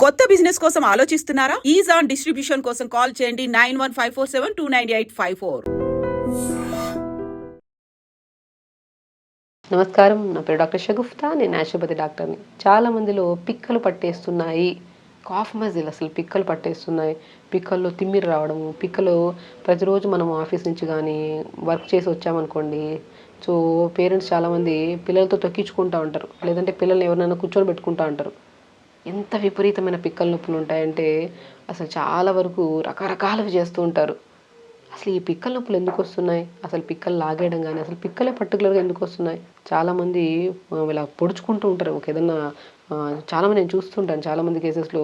కొత్త బిజినెస్ కోసం ఆలోచిస్తున్నారా? ఈజ్ ఆన్ డిస్ట్రిబ్యూషన్ కోసం కాల్ చేయండి 9154729854. నమస్కారం, నా పేరు డాక్టర్ షగుఫ్తా. నేను న్యాచురోపతి డాక్టర్ని. చాలా మందిలో పిక్కలు పట్టేస్తున్నాయి, కాఫ్ మజిల్ అసలు పిక్కలు పట్టేస్తున్నాయి, పిక్కల్లో తిమ్మిరి రావడము, పిక్కలు ప్రతిరోజు మనం ఆఫీస్ నుంచి కానీ వర్క్ చేసి వచ్చామనుకోండి, సో పేరెంట్స్ చాలామంది పిల్లలతో తొక్కించుకుంటూ ఉంటారు, లేదంటే పిల్లల్ని ఎవరినైనా కూర్చొని పెట్టుకుంటూ ఉంటారు. ఎంత విపరీతమైన పిక్కల నొప్పులు ఉంటాయంటే అసలు చాలా వరకు రకరకాలవి చేస్తూ ఉంటారు. అసలు ఈ పిక్కల నొప్పులు ఎందుకు వస్తున్నాయి, అసలు పిక్కలు లాగేయడం కానీ అసలు పిక్కలే పర్టికులర్గా ఎందుకు వస్తున్నాయి? చాలామంది ఇలా పొడుచుకుంటూ ఉంటారు. ఒక ఏదన్నా చాలామంది నేను చూస్తుంటాను, చాలామంది కేసెస్లో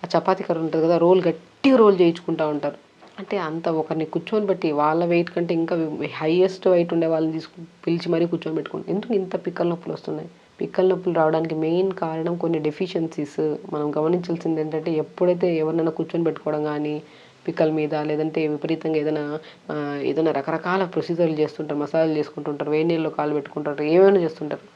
ఆ చపాతీ కర్ర ఉంటుంది కదా, రోల్ గట్టిగా రోల్ చేయించుకుంటూ ఉంటారు. అంటే అంత ఒకరిని కూర్చొని పెట్టి వాళ్ళ వెయిట్ కంటే ఇంకా హైయెస్ట్ వెయిట్ ఉండే వాళ్ళని పిలిచి మరీ కూర్చొని పెట్టుకుంటారు. ఎందుకు ఇంత పిక్కల నొప్పులు వస్తున్నాయి? పిక్కల నొప్పులు రావడానికి మెయిన్ కారణం కొన్ని డెఫిషియన్సీస్. మనం గమనించాల్సింది ఏంటంటే, ఎప్పుడైతే ఎవరినైనా కూర్చొని పెట్టుకోవడం కానీ పిక్కల మీద, లేదంటే విపరీతంగా ఏదైనా రకరకాల ప్రొసీజర్లు చేస్తుంటారు, మసాజులు చేసుకుంటుంటారు, వేడి నీళ్ళలో కాలు పెట్టుకుంటారు, ఏమైనా చేస్తుంటారు.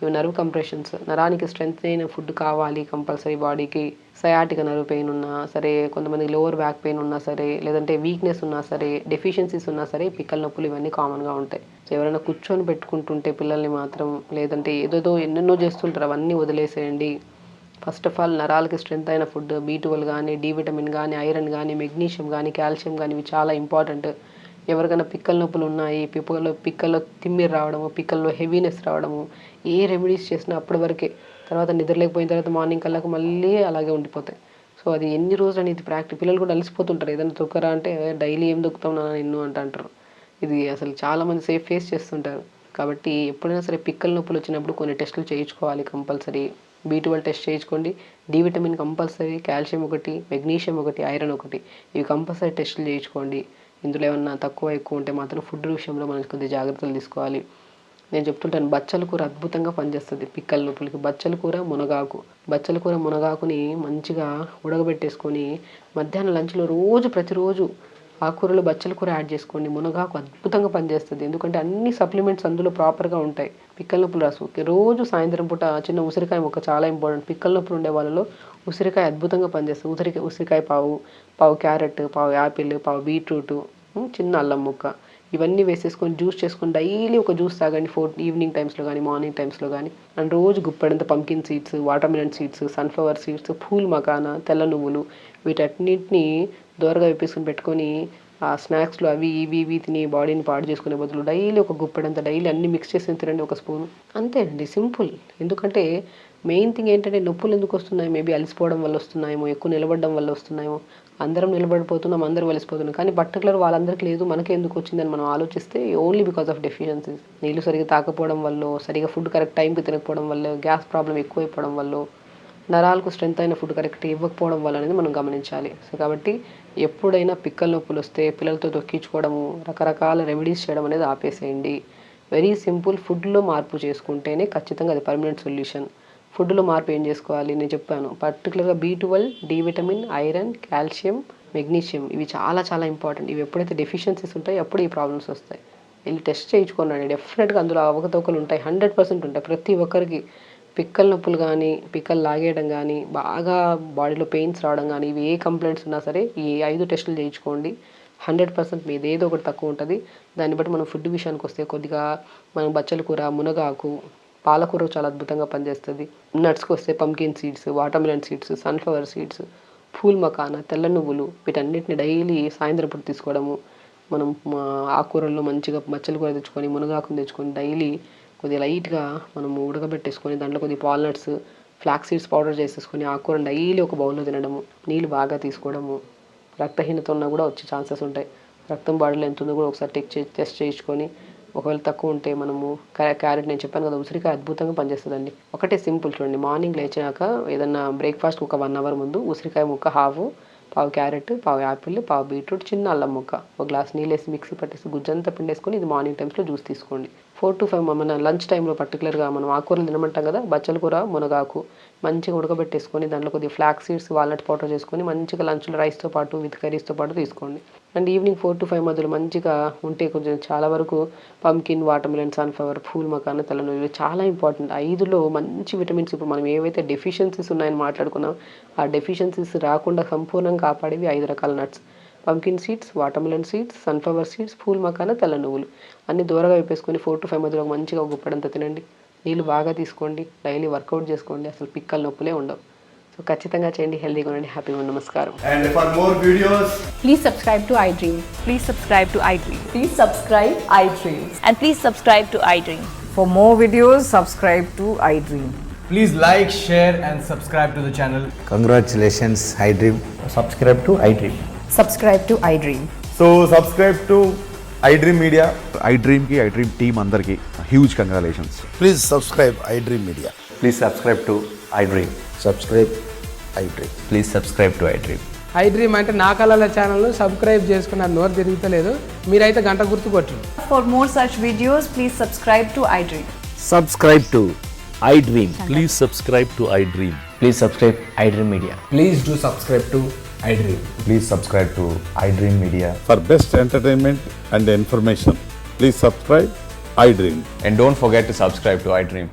ఇవి నర్వ్ కంప్రెషన్స్. నరానికి స్ట్రెంత్ అయిన ఫుడ్ కావాలి కంపల్సరీ బాడీకి. సయాటిక నర్వ్ పెయిన్ ఉన్నా సరే, కొంతమంది లోవర్ బ్యాక్ పెయిన్ ఉన్నా సరే, లేదంటే వీక్నెస్ ఉన్నా సరే, డెఫిషియన్సీస్ ఉన్నా సరే, పిక్కల నొప్పులు ఇవన్నీ కామన్గా ఉంటాయి. సో ఎవరైనా కూర్చొని పెట్టుకుంటుంటే పిల్లల్ని మాత్రం, లేదంటే ఏదేదో ఎన్నెన్నో చేస్తుంటారు, అవన్నీ వదిలేసేయండి. ఫస్ట్ ఆఫ్ ఆల్ నరాలకి స్ట్రెంత్ అయిన ఫుడ్, B12 కానీ, డి విటమిన్ కానీ, ఐరన్ కానీ, మెగ్నీషియం కానీ, కాల్షియం కానీ, ఇవి చాలా ఇంపార్టెంట్. ఎవరికైనా పిక్కల నొప్పులు ఉన్నాయి, పిక్కల్లో తిమ్మిరి రావడము, పిక్కల్లో హెవీనెస్ రావడము, ఏ రెమెడీస్ చేసినా అప్పటి వరకే. తర్వాత నిద్రలేకపోయిన తర్వాత మార్నింగ్ కల్లాక మళ్ళీ అలాగే ఉండిపోతాయి. సో అది ఎన్ని రోజులు అనేది పిల్లలు కూడా అలసిపోతుంటారు. ఏదైనా తొక్కరా అంటే, డైలీ ఏం దొక్కుతాం నాన్న నిన్ను అంటారు. ఇది అసలు చాలామంది ఫేస్ చేస్తుంటారు. కాబట్టి ఎప్పుడైనా సరే పిక్కల నొప్పులు వచ్చినప్పుడు కొన్ని టెస్టులు చేయించుకోవాలి కంపల్సరీ. B12 టెస్ట్ చేయించుకోండి, డి విటమిన్ కంపల్సరీ, కాల్షియం ఒకటి, మెగ్నీషియం ఒకటి, ఐరన్ ఒకటి, ఇవి కంపల్సరీ టెస్టులు చేయించుకోండి. ఇందులో ఏమన్నా తక్కువ ఎక్కువ ఉంటే మాత్రం ఫుడ్ విషయంలో మనం కొద్దిగా జాగ్రత్తలు తీసుకోవాలి. నేను చెప్తుంటాను, బచ్చల కూర అద్భుతంగా పనిచేస్తుంది పిక్కల నొప్పులకి. బచ్చల కూర, మునగాకుని మంచిగా ఉడకబెట్టేసుకొని మధ్యాహ్నం లంచ్లో ప్రతిరోజు ఆకుకూరలో బచ్చల కూర యాడ్ చేసుకోండి. మునగాకు అద్భుతంగా పనిచేస్తుంది, ఎందుకంటే అన్ని సప్లిమెంట్స్ అందులో ప్రాపర్గా ఉంటాయి. పిక్కల నొప్పులు రోజు సాయంత్రం పూట చిన్న ఉసిరికాయ ముక్క చాలా ఇంపార్టెంట్. పిక్కల నొప్పులు ఉండే వాళ్ళలో ఉసిరికాయ అద్భుతంగా పనిచేస్తుంది. ఉసిరికాయ పావు క్యారెట్, పావు యాపిల్, పావు బీట్రూట్, చిన్న అల్లం ముక్క, ఇవన్నీ వేసేసుకొని జ్యూస్ చేసుకొని డైలీ ఒక జ్యూస్ తాగండి. ఈవినింగ్ టైమ్స్లో కానీ మార్నింగ్ టైమ్స్లో కానీ. అండ్ రోజు Guppedantha pumpkin seeds, water melon seeds, sunflower seeds, pool makhana, తెల్ల నువ్వులు, వీటన్నిటిని దోరగా వేపేసుకొని పెట్టుకొని ఆ స్నాక్స్లో అవి ఇవి తిని బాడీని పాడు చేసుకునే బదులు డైలీ ఒక గుప్పెడంత డైలీ అన్ని మిక్స్ చేసి తినండి, ఒక స్పూన్. అంతే అండి, సింపుల్. ఎందుకంటే మెయిన్ థింగ్ ఏంటంటే, నొప్పులు ఎందుకు వస్తున్నాయి? మేబీ అలసిపోవడం వల్ల వస్తున్నాయేమో, ఎక్కువ నిలబడడం వల్ల వస్తున్నాయేమో. అందరం నిలబడిపోతున్నాం, అందరూ వలసిపోతున్నాం, కానీ పర్టికులర్ వాళ్ళందరికీ లేదు, మనకే ఎందుకు వచ్చిందని మనం ఆలోచిస్తే ఓన్లీ బికాస్ ఆఫ్ డెఫిషియన్సీస్. నీళ్ళు సరిగ్గా తాకపోవడం వల్ల, సరిగ్గా ఫుడ్ కరెక్ట్ టైంకి తినకపోవడం వల్ల, గ్యాస్ ప్రాబ్లం ఎక్కువైపోవడం వల్ల, నరాలకు స్ట్రెంత్ అయిన ఫుడ్ కరెక్ట్ ఇవ్వకపోవడం వల్ల అనేది మనం గమనించాలి. సో కాబట్టి ఎప్పుడైనా పిక్కల నొప్పులు వస్తే పిల్లలతో తొక్కించుకోవడము, రకరకాల రెమెడీస్ చేయడం అనేది ఆపేసేయండి. Very simple. ఫుడ్లో మార్పు చేసుకుంటేనే ఖచ్చితంగా అది పర్మనెంట్ సొల్యూషన్. ఫుడ్లో మార్పు ఏం చేసుకోవాలి నేను చెప్పాను. పర్టికులర్గా B12, D vitamin, iron, calcium, magnesium, ఇవి చాలా చాలా ఇంపార్టెంట్. ఇవి ఎప్పుడైతే డెఫిషియన్సీస్ ఉంటాయో అప్పుడు ఈ ప్రాబ్లమ్స్ వస్తాయి. వెళ్ళి టెస్ట్ చేయించుకోండి. డెఫినెట్గా అందులో అవకతవకలు ఉంటాయి, 100% ఉంటాయి. ప్రతి ఒక్కరికి పిక్కల నొప్పులు కానీ, పిక్కలు లాగేయడం కానీ, బాగా బాడీలో పెయిన్స్ రావడం కానీ, ఇవి ఏ కంప్లైంట్స్ ఉన్నా సరే ఈ 5 టెస్టులు చేయించుకోండి. 100% మీది ఏదో ఒకటి తక్కువ ఉంటుంది. దాన్ని బట్టి మనం ఫుడ్ విషయానికి వస్తే కొద్దిగా మనం బచ్చల కూర, మునగాకు, పాలకూర చాలా అద్భుతంగా పనిచేస్తుంది. నట్స్కి వస్తే pumpkin seeds, water melon seeds, sunflower seeds, pool makhana, తెల్ల నువ్వులు, వీటన్నిటిని డైలీ సాయంత్రం పూట తీసుకోవడము. మనం ఆకుకూరల్లో మంచిగా బచ్చల కూర తెచ్చుకొని, మునగాకుని తెచ్చుకొని డైలీ కొద్దిగా లైట్గా మనము ఉడకబెట్టేసుకొని దాంట్లో కొద్దిగా వాల్నట్స్, ఫ్లాక్స్ సీడ్స్ పౌడర్ చేసేసుకొని ఆకుకూరని డైలీ ఒక బౌల్లో తినడము. నీళ్ళు బాగా తీసుకోవడము. రక్తహీనత ఉన్నా కూడా వచ్చే ఛాన్సెస్ ఉంటాయి. రక్తం బాడీలో ఎంత ఉందో కూడా ఒకసారి టెస్ట్ చేయించుకొని, ఒకవేళ తక్కువ ఉంటే మనము క్యారెట్, నేను చెప్పాను కదా, ఉసిరికాయ అద్భుతంగా పనిచేస్తుందండి. ఒకటే సింపుల్ చూడండి, మార్నింగ్ లేచాక ఏదన్నా బ్రేక్ఫాస్ట్ ఒక 1 అవర్ ముందు ఉసిరికాయ ముక్క హాఫ్, పావు క్యారెట్, పావు యాపిల్, పావు బీట్రూట్, చిన్న అల్లం ముక్క, ఒక గ్లాస్ నీళ్ళు వేసి మిక్సీ పట్టేసి గుజ్జంతా పిండేసుకొని ఇది మార్నింగ్ టైమ్స్లో జ్యూస్ తీసుకోండి. 4 to 5 మన లంచ్ టైంలో పర్టికులర్గా మనం ఆకుకూరలు తినమంటాం కదా, బచ్చల కూర, మునగాకు మంచిగా ఉడకబెట్టేసుకొని దాంట్లో కొద్దిగా ఫ్లాక్స్ సీడ్స్, వాల్నట్ పౌడర్ చేసుకొని మంచిగా లంచ్లో రైస్తో పాటు విత్ కర్రీస్తో పాటు తీసుకోండి. అండ్ ఈవినింగ్ 4 to 5 మధ్యలో మంచిగా ఉంటే కొంచెం చాలా వరకు పంకిన్, వాటర్మిలన్, సన్ఫ్లవర్, పూల్ మకాన, తెల్లనూనె చాలా ఇంపార్టెంట్. 5లో మంచి విటమిన్స్ ఇప్పుడు మనం ఏవైతే డెఫిషియన్సీస్ ఉన్నాయని మాట్లాడుకున్నాం ఆ డెఫిషియన్సీస్ రాకుండా సంపూర్ణంగా కాపాడేవి 5 రకాల nuts. Pumpkin seeds, watermelon seeds, sunflower seeds, pool మకాన, తెల్ల నువ్వులు అన్ని దూరంగా వేపేసుకొని 4 to 5 మధ్యలో మంచిగా ఒక గుప్పడంతా తినండి. నీళ్ళు బాగా తీసుకోండి, డైలీ వర్కౌట్ చేసుకోండి, అసలు పిక్కల నొప్పులే ఉండవు. సో ఖచ్చితంగా చేయండి, హెల్దీగా ఉండండి, హ్యాపీగా ఉండండి. నమస్కారం. And for more videos, Please subscribe to iDream. Please subscribe to iDream. Please subscribe iDream. And please subscribe to iDream. For more videos, subscribe to iDream. please like, share and subscribe to the channel. Congratulations, iDream. subscribe to iDream. Subscribe to iDream. So subscribe to iDream Media. iDream ki iDream team అందరికి huge congratulations. Please subscribe iDream Media. Please subscribe to iDream. Subscribe iDream. Please subscribe to iDream. iDream అంటే నా కళల ఛానల్ను subscribe చేసుకున్న నోరు తిరుగుతలేదు, మీరైతే గంట గుర్తు కొట్టండి. For more such videos, please subscribe to iDream. Subscribe to iDream. Please subscribe to iDream. Please subscribe iDream Media. Please do subscribe to iDream. Please subscribe to iDream Media. For best entertainment and information, please subscribe iDream. And don't forget to subscribe to iDream.